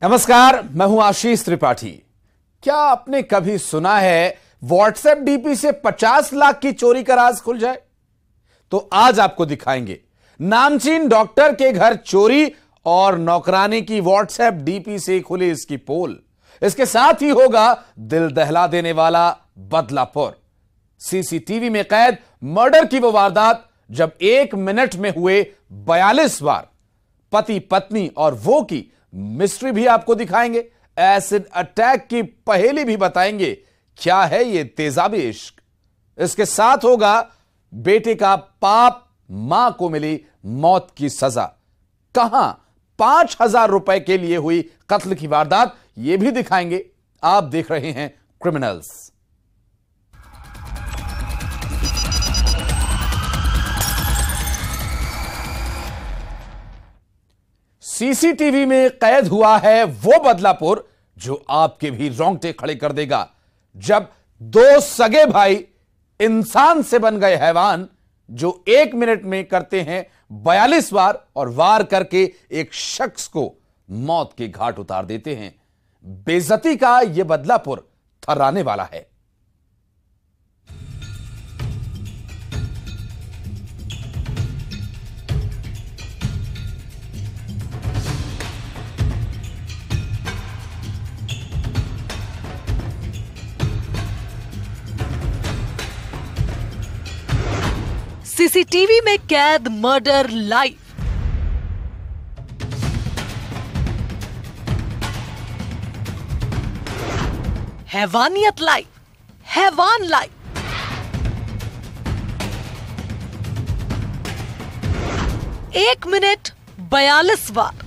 नमस्कार, मैं हूं आशीष त्रिपाठी। क्या आपने कभी सुना है व्हाट्सएप डीपी से 50 लाख की चोरी का राज खुल जाए? तो आज आपको दिखाएंगे नामचीन डॉक्टर के घर चोरी और नौकरानी की व्हाट्सएप डीपी से खुली इसकी पोल। इसके साथ ही होगा दिल दहला देने वाला बदलापुर। सीसीटीवी में कैद मर्डर की वो वारदात जब 1 मिनट में हुए 42 बार। पति पत्नी और वो की मिस्ट्री भी आपको दिखाएंगे। एसिड अटैक की पहेली भी बताएंगे। क्या है ये तेजाबी इश्क? इसके साथ होगा बेटे का पाप, मां को मिली मौत की सजा। कहां 5,000 रुपए के लिए हुई कत्ल की वारदात, यह भी दिखाएंगे। आप देख रहे हैं क्रिमिनल्स। सीसीटीवी में कैद हुआ है वो बदलापुर जो आपके भी रोंगटे खड़े कर देगा। जब 2 सगे भाई इंसान से बन गए हैवान, जो 1 मिनट में करते हैं 42 बार और वार करके एक शख्स को मौत के घाट उतार देते हैं। बेइज्जती का यह बदलापुर थर्राने वाला है। सीसीटीवी में कैद मर्डर लाइव। हैवानियत लाइव, हैवान लाइव। एक मिनट 42 बार।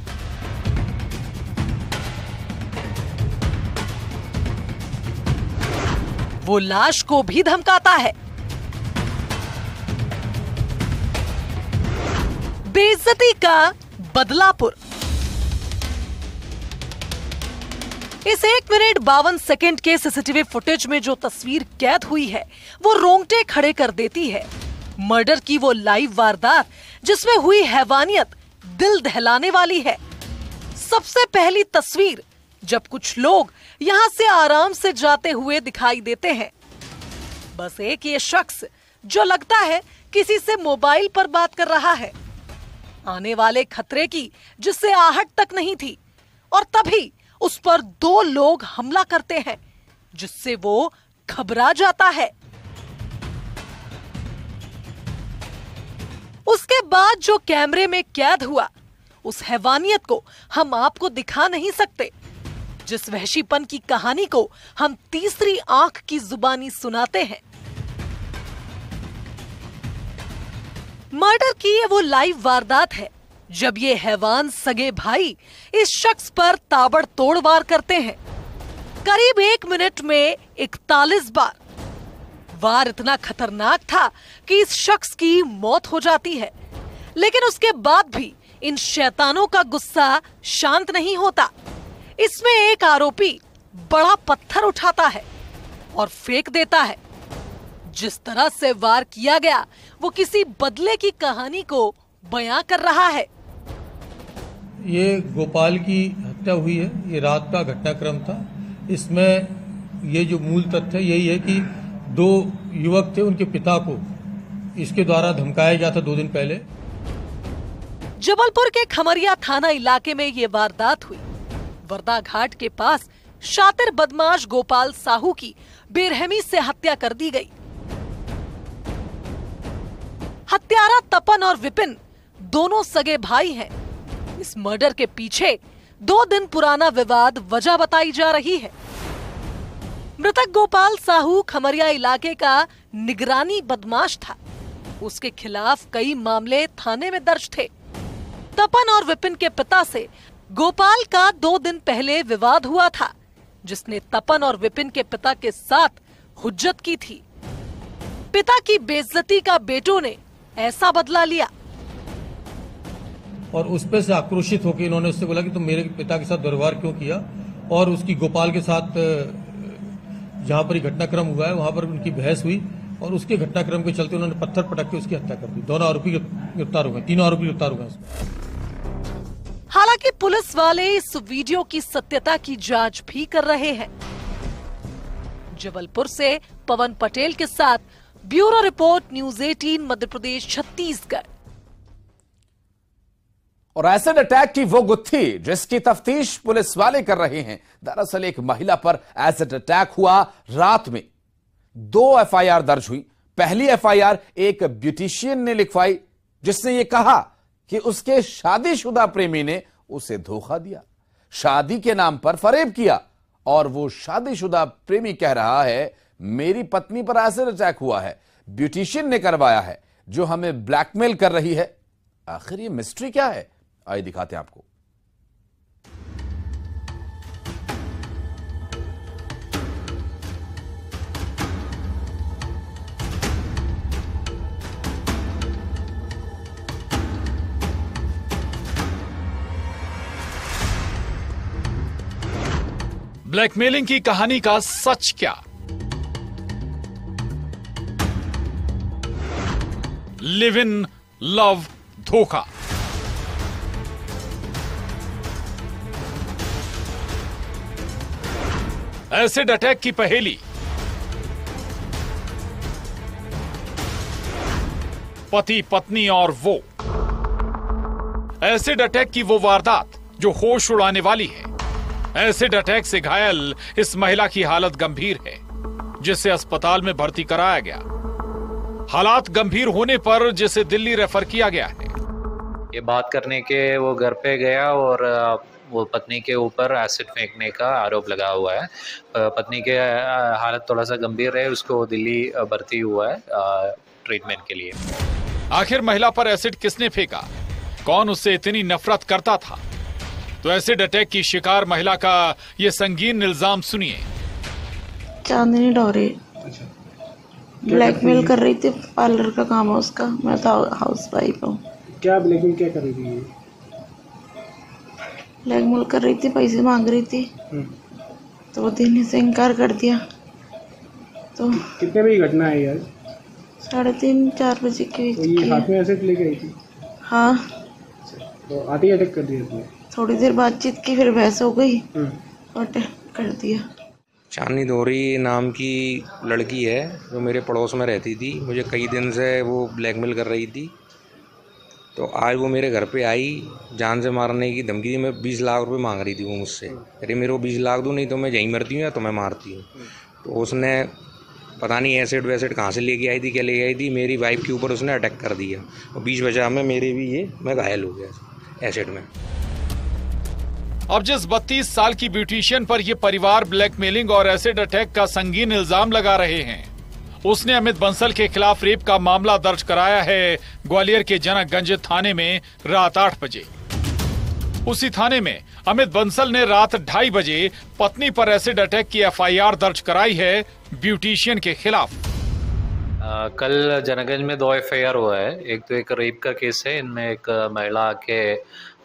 वो लाश को भी धमकाता है। बेइज्जती का बदलापुर। इस 1 मिनट 52 सेकंड के सीसीटीवी फुटेज में जो तस्वीर कैद हुई है वो रोंगटे खड़े कर देती है। मर्डर की वो लाइव वारदात जिसमें हुई हैवानियत दिल दहलाने वाली है। सबसे पहली तस्वीर जब कुछ लोग यहां से आराम से जाते हुए दिखाई देते हैं। बस एक ये शख्स जो लगता है किसी से मोबाइल पर बात कर रहा है। आने वाले खतरे की जिससे आहट तक नहीं थी, और तभी उस पर 2 लोग हमला करते हैं जिससे वो घबरा जाता है। उसके बाद जो कैमरे में कैद हुआ उस हैवानियत को हम आपको दिखा नहीं सकते। जिस वहशीपन की कहानी को हम तीसरी आंख की जुबानी सुनाते हैं। मर्डर की ये वो लाइव वारदात है जब ये हैवान सगे भाई इस शख्स पर ताबड़तोड़ वार करते हैं। करीब 1 मिनट में 41 बार। वार इतना खतरनाक था कि इस शख्स की मौत हो जाती है, लेकिन उसके बाद भी इन शैतानों का गुस्सा शांत नहीं होता। इसमें एक आरोपी बड़ा पत्थर उठाता है और फेंक देता है। जिस तरह से वार किया गया वो किसी बदले की कहानी को बयां कर रहा है। ये गोपाल की हत्या हुई है। ये रात का घटनाक्रम था। इसमें ये जो मूल तथ्य यही है कि 2 युवक थे, उनके पिता को इसके द्वारा धमकाया गया था 2 दिन पहले। जबलपुर के खमरिया थाना इलाके में ये वारदात हुई। वर्दा घाट के पास शातिर बदमाश गोपाल साहू की बेरहमी से हत्या कर दी गई। हत्यारा तपन और विपिन दोनों सगे भाई हैं। इस मर्डर के पीछे 2 दिन पुराना विवाद वजह बताई जा रही है। मृतक गोपाल साहू खमरिया इलाके का निगरानी बदमाश था। उसके खिलाफ कई मामले थाने में दर्ज थे। तपन और विपिन के पिता से गोपाल का 2 दिन पहले विवाद हुआ था, जिसने तपन और विपिन के पिता के साथ हुज्जत की थी। पिता की बेइज्जती का बेटों ने ऐसा बदला लिया और उस पे से आक्रोशित होकर इन्होंने उससे बोला कि तुम मेरे पिता के साथ दुर्व्यवहार क्यों किया। और उसकी गोपाल के साथ जहां पर घटनाक्रम हुआ है वहां पर उनकी बहस हुई और उसके घटनाक्रम के चलते उन्होंने पत्थर पटक के उसकी हत्या कर दी। दोनों आरोपी गिरफ्तार हो गए, 3 आरोपी गिरफ्तार हो गए। हालांकि पुलिस वाले इस वीडियो की सत्यता की जांच भी कर रहे हैं। जबलपुर से पवन पटेल के साथ bureau report, news 18 Madhya Pradesh Chhattisgarh. और एसिड अटैक की वो गुत्थी जिसकी तफ्तीश पुलिस वाले कर रहे हैं। दरअसल एक महिला पर एसिड अटैक हुआ रात में। 2 एफआईआर दर्ज हुई। पहली एफआईआर एक ब्यूटिशियन ने लिखवाई जिसने ये कहा कि उसके शादीशुदा प्रेमी ने उसे धोखा दिया, शादी के नाम पर फरेब किया। और वो शादीशुदा प्रेमी कह रहा है मेरी पत्नी पर एसिड अटैक हुआ है, ब्यूटिशियन ने करवाया है जो हमें ब्लैकमेल कर रही है। आखिर ये मिस्ट्री क्या है, आइए दिखाते हैं आपको। ब्लैकमेलिंग की कहानी का सच क्या? लिव इन लव धोखा। एसिड अटैक की पहेली। पति पत्नी और वो। एसिड अटैक की वो वारदात जो होश उड़ाने वाली है। एसिड अटैक से घायल इस महिला की हालत गंभीर है, जिसे अस्पताल में भर्ती कराया गया। हालात गंभीर होने पर जिसे दिल्ली रेफर किया गया है। ये बात करने के वो घर पे गया और वो पत्नी के ऊपर एसिड फेंकने का आरोप लगा हुआ है। पत्नी के हालत थोड़ा सा गंभीर है, उसको दिल्ली भर्ती हुआ है ट्रीटमेंट के लिए। आखिर महिला पर एसिड किसने फेंका? कौन उससे इतनी नफरत करता था? तो एसिड अटैक की शिकार महिला का ये संगीन इल्जाम सुनिए। चांदनी डोरे ब्लैकमेल कर रही थी, पार्लर का काम है उसका। मैं तो हाउस वाइफ हूँ। क्या ब्लैकमेल क्या कर रही थी? ब्लैकमेल कर रही थी, पैसे मांग रही थी तो वो देने से इनकार कर दिया। तो कितने बजे घटना है यार? 3:30-4 बजे के तो ये हाथ में एसिड लेके आई थी? हाँ। तो आते ही अटैक कर दिया तुमने? थोड़ी देर बातचीत की, फिर बहस हो गई और अटैक कर दिया। चांदनी डोरे नाम की लड़की है जो मेरे पड़ोस में रहती थी। मुझे कई दिन से वो ब्लैकमेल कर रही थी। तो आज वो मेरे घर पे आई, जान से मारने की धमकी दी। मैं 20 लाख रुपए मांग रही थी वो मुझसे। अरे मेरे को 20 लाख दो, नहीं तो मैं यहीं मरती हूँ या तो मैं मारती हूँ। तो उसने पता नहीं एसिड वैसिड कहाँ से लेके आई थी, क्या लेके आई थी, मेरी वाइफ के ऊपर उसने अटैक कर दिया। और 20 बजा में मेरे भी मैं घायल हो गया एसिड में। अब जिस 32 साल की ब्यूटिशियन पर यह परिवार ब्लैकमेलिंग और एसिड अटैक का संगीन इल्जाम लगा रहे हैं, उसने अमित बंसल के खिलाफ रेप का मामला दर्ज कराया है ग्वालियर के जनकगंज थाने में रात 8 बजे। उसी थाने में अमित बंसल ने रात 2:30 बजे पत्नी पर एसिड अटैक की एफआईआर दर्ज कराई है ब्यूटिशियन के खिलाफ। कल जनकगंज में 2 एफआईआर हुआ है। एक तो एक रेप का केस है। इनमें एक महिला के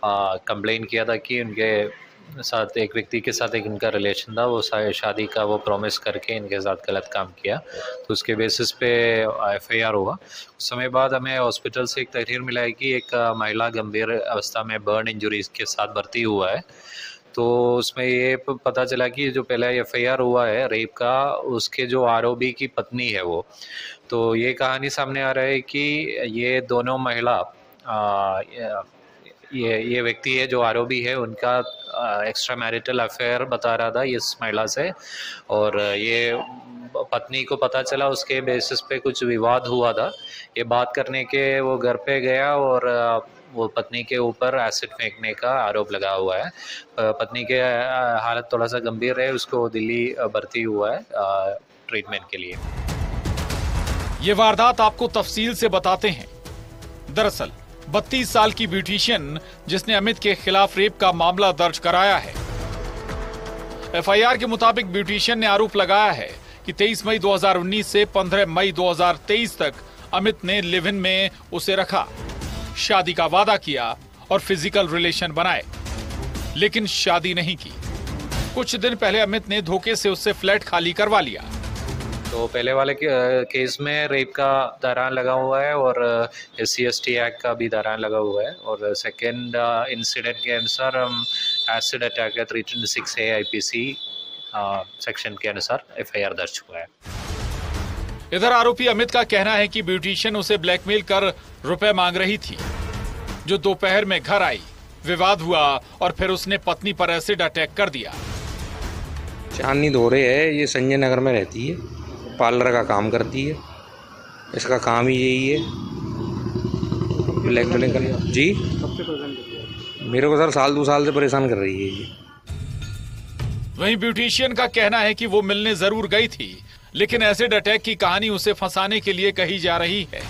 कंप्लेन किया था कि उनके साथ एक व्यक्ति के साथ एक इनका रिलेशन था, वो शादी का वो प्रॉमिस करके इनके साथ गलत काम किया। तो उसके बेसिस पे एफआईआर हुआ। उस समय बाद हमें हॉस्पिटल से एक तहरीर मिला है कि एक महिला गंभीर अवस्था में बर्न इंजरीज के साथ भर्ती हुआ है। तो उसमें ये पता चला कि जो पहला एफआईआर हुआ है रेप का, उसके जो आरोपी की पत्नी है वो, तो ये सामने आ रहा है कि ये दोनों महिला ये व्यक्ति है जो आरोपी है, उनका एक्स्ट्रा मैरिटल अफेयर बता रहा था इस महिला से। और ये पत्नी को पता चला, उसके बेसिस पे कुछ विवाद हुआ था। ये बात करने के वो घर पे गया और वो पत्नी के ऊपर एसिड फेंकने का आरोप लगा हुआ है। पत्नी के हालत थोड़ा सा गंभीर है, उसको दिल्ली भर्ती हुआ है ट्रीटमेंट के लिए। ये वारदात आपको तफसील से बताते हैं। दरअसल 32 साल की ब्यूटिशियन जिसने अमित के खिलाफ रेप का मामला दर्ज कराया है। एफआईआर के मुताबिक ब्यूटिशियन ने आरोप लगाया है कि 23 मई 2019 से 15 मई 2023 तक अमित ने लिव इन में उसे रखा, शादी का वादा किया और फिजिकल रिलेशन बनाए, लेकिन शादी नहीं की। कुछ दिन पहले अमित ने धोखे से उससे फ्लैट खाली करवा लिया। तो पहले वाले केस में रेप का धारान लगा हुआ है और SC/ST एक्ट का भी धारान लगा हुआ है, और सेकेंड इंसिडेंट के अनुसार हम एसिड अटैक का 326A IPC सेक्शन के अनुसार FIR दर्ज हुआ है। इधर आरोपी अमित का कहना है कि ब्यूटिशियन उसे ब्लैकमेल कर रुपए मांग रही थी, जो दोपहर में घर आई, विवाद हुआ और फिर उसने पत्नी पर एसिड अटैक कर दिया। चांदनी धोरे है, ये संजय नगर में रहती है, पार्लर का काम करती है, इसका काम ही यही है ब्लैकमेलिंग करना। जी कब से परेशान कर रही है? मेरे को सर साल 2 साल से परेशान कर रही है ये। वहीं ब्यूटिशियन का कहना है कि वो मिलने जरूर गई थी, लेकिन एसिड अटैक की कहानी उसे फंसाने के लिए कही जा रही है।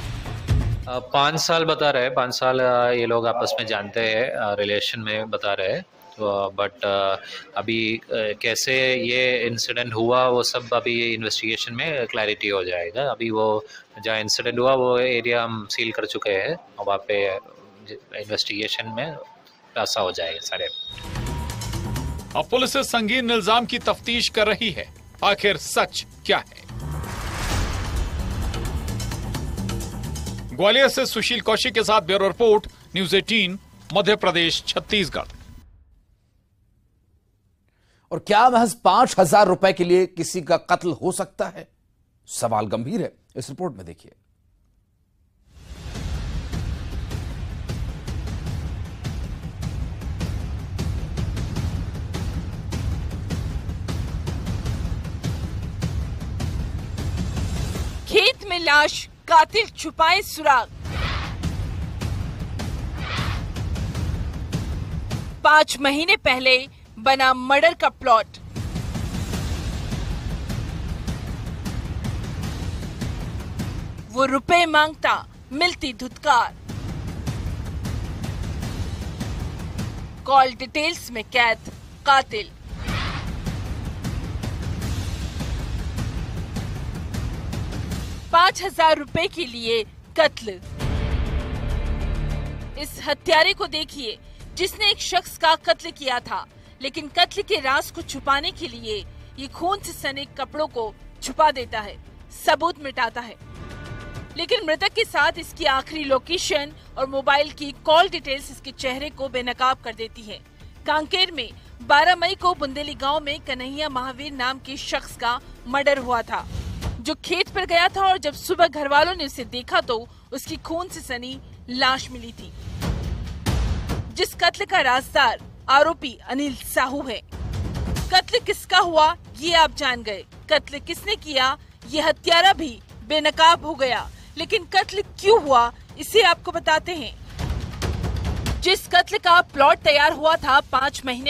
5 साल बता रहे हैं, 5 साल ये लोग आपस में जानते हैं, रिलेशन में बता रहे हैं। तो बट अभी कैसे ये इंसिडेंट हुआ वो सब अभी इन्वेस्टिगेशन में क्लैरिटी हो जाएगा। अभी वो जहाँ इंसिडेंट हुआ वो एरिया हम सील कर चुके हैं और वहाँ पे इन्वेस्टिगेशन में ऐसा हो जाएगा सारे। अब पुलिस इस संगीन इल्जाम की तफ्तीश कर रही है, आखिर सच क्या है। ग्वालियर से सुशील कौशिक के साथ bureau report, news 18 Madhya Pradesh Chhattisgarh. और क्या महज 5,000 रुपए के लिए किसी का कत्ल हो सकता है? सवाल गंभीर है, इस रिपोर्ट में देखिए। खेत में लाश, कातिल छुपाए सुराग। 5 महीने पहले बना मर्डर का प्लॉट। वो रुपए मांगता, मिलती धुतकार। कॉल डिटेल्स में कैद कातिल। ₹5,000 के लिए कत्ल। इस हत्यारे को देखिए, जिसने एक शख्स का कत्ल किया था, लेकिन कत्ल के राज को छुपाने के लिए ये खून से सने कपड़ों को छुपा देता है, सबूत मिटाता है। लेकिन मृतक के साथ इसकी आखिरी लोकेशन और मोबाइल की कॉल डिटेल्स इसके चेहरे को बेनकाब कर देती है। कांकेर में 12 मई को बुंदेली गांव में कन्हैया महावीर नाम के शख्स का मर्डर हुआ था, जो खेत पर गया था और जब सुबह घर वालों ने उसे देखा तो उसकी खून से सनी लाश मिली थी। जिस कत्ल का राजदार आरोपी अनिल साहू है। कत्ल किसका हुआ ये आप जान गए, कत्ल किसने किया ये हत्यारा भी बेनकाब हो गया, लेकिन कत्ल क्यों हुआ इसे आपको बताते हैं। जिस कत्ल का प्लॉट तैयार हुआ था 5 महीने